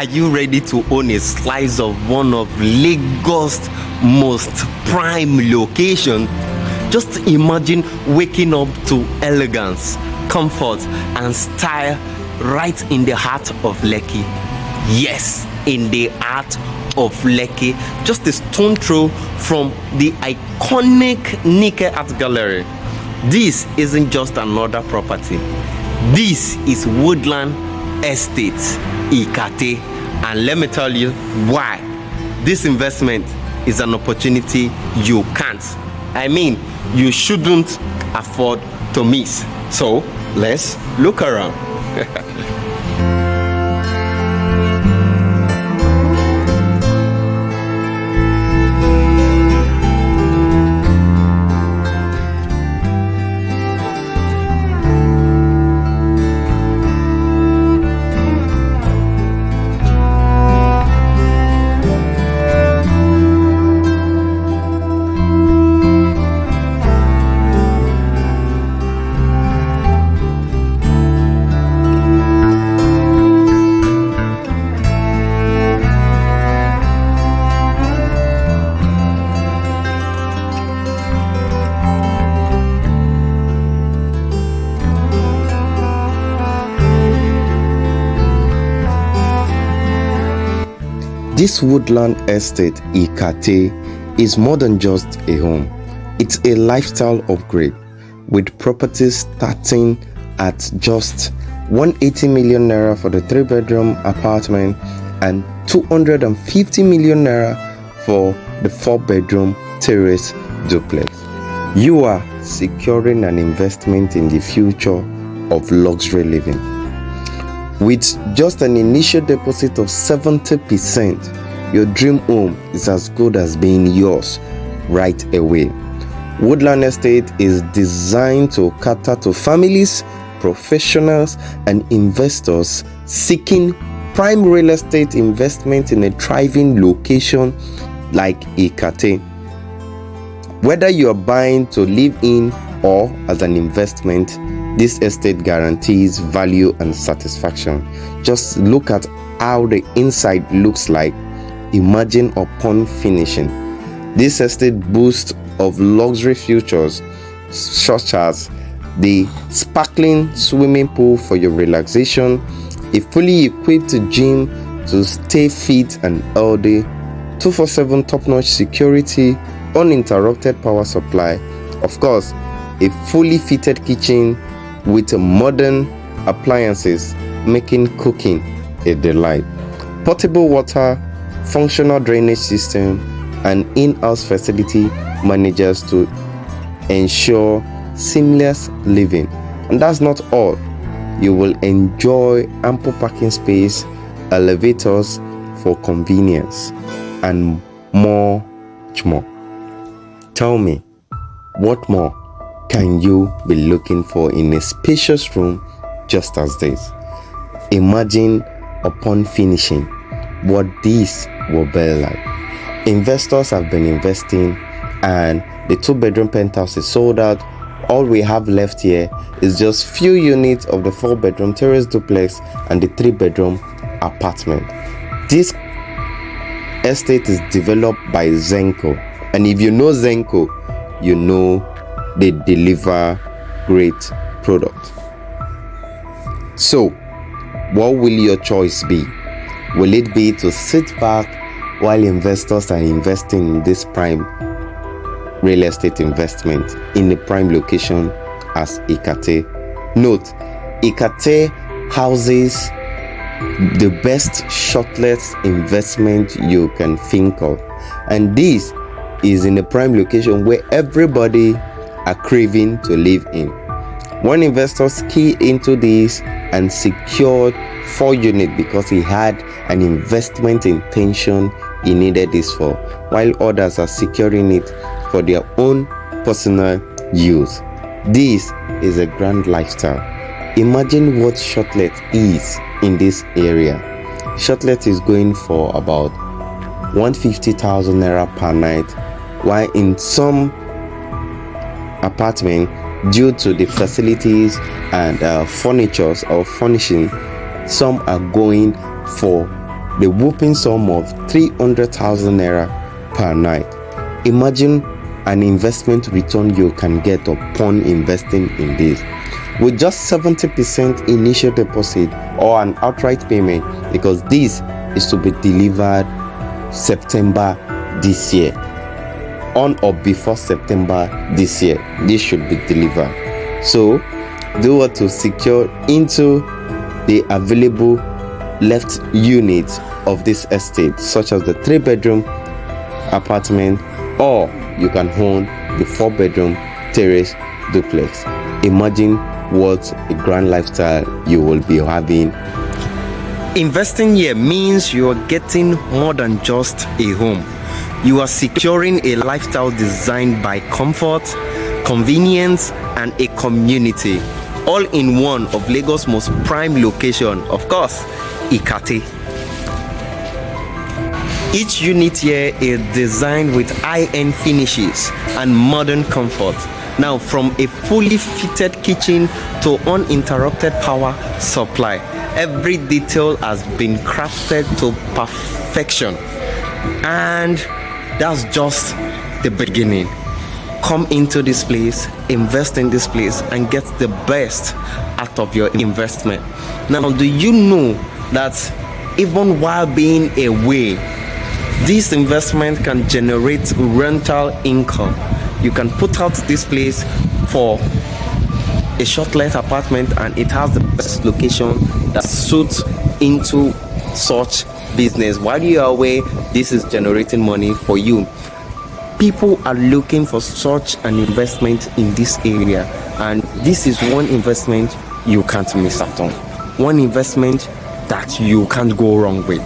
Are you ready to own a slice of one of Lagos' most prime location? Just imagine waking up to elegance, comfort, and style right in the heart of Lekki. Yes, in the heart of Lekki, just a stone throw from the iconic Nikkei Art Gallery. This isn't just another property. This is Woodland Estate Ikate, and let me tell you why this investment is an opportunity you you shouldn't afford to miss. So let's look around. This Woodland Estate Ikate is more than just a home. It's a lifestyle upgrade, with properties starting at just 180 million naira for the 3-bedroom apartment and 250 million naira for the 4-bedroom terrace duplex. You are securing an investment in the future of luxury living. With just an initial deposit of 70%, your dream home is as good as being yours right away. Woodland Estate is designed to cater to families, professionals, and investors seeking prime real estate investment in a thriving location like Ikate. Whether you are buying to live in or as an investment, this estate guarantees value and satisfaction. Just look at how the inside looks like. Imagine upon finishing. This estate boasts of luxury features such as the sparkling swimming pool for your relaxation, a fully equipped gym to stay fit and healthy, 24/7 top-notch security, uninterrupted power supply, of course, a fully fitted kitchen with modern appliances, making cooking a delight, portable water, functional drainage system, and in-house facility managers to ensure seamless living. And that's not all. You will enjoy ample parking space, elevators for convenience, and much more. Tell me, what more can you be looking for in a spacious room just as this? Imagine upon finishing what this will be like. Investors have been investing, and the 2-bedroom penthouse is sold out. All we have left here is just few units of the 4-bedroom terrace duplex and the 3-bedroom apartment. This estate is developed by Zenko, and if you know Zenko, you know they deliver great product. So, what will your choice be? Will it be to sit back while investors are investing in this prime real estate investment in a prime location as Ikate? Note, Ikate houses the best Shortlet investment you can think of, and this is in a prime location where everybody are craving to live in. One investor keyed into this and secured 4 units because he had an investment intention he needed this for, while others are securing it for their own personal use. This is a grand lifestyle. Imagine what Shortlet is in this area. Shortlet is going for about 150,000 naira per night, while in some apartment, due to the facilities and furnitures or furnishing, some are going for the whopping sum of 300,000 naira per night. Imagine an investment return you can get upon investing in this. With just 70% initial deposit or an outright payment, because this is to be delivered September this year. On or before September this year, this should be delivered. So do what to secure into the available left units of this estate, such as the 3-bedroom apartment, or you can own the 4-bedroom terrace duplex. Imagine what a grand lifestyle you will be having. Investing here means you are getting more than just a home. You are securing a lifestyle designed by comfort, convenience, and a community, all in one of Lagos' most prime location, of course, Ikate. Each unit here is designed with high-end finishes and modern comfort. Now, from a fully fitted kitchen to uninterrupted power supply, every detail has been crafted to perfection. And that's just the beginning. Come into this place, invest in this place, and get the best out of your investment. Now, do you know that even while being away, this investment can generate rental income? You can put out this place for a shortlet apartment, and it has the best location that suits into such business. While you are away, this is generating money for you. People are looking for such an investment in this area, and this is one investment you can't miss out on. One investment that you can't go wrong with.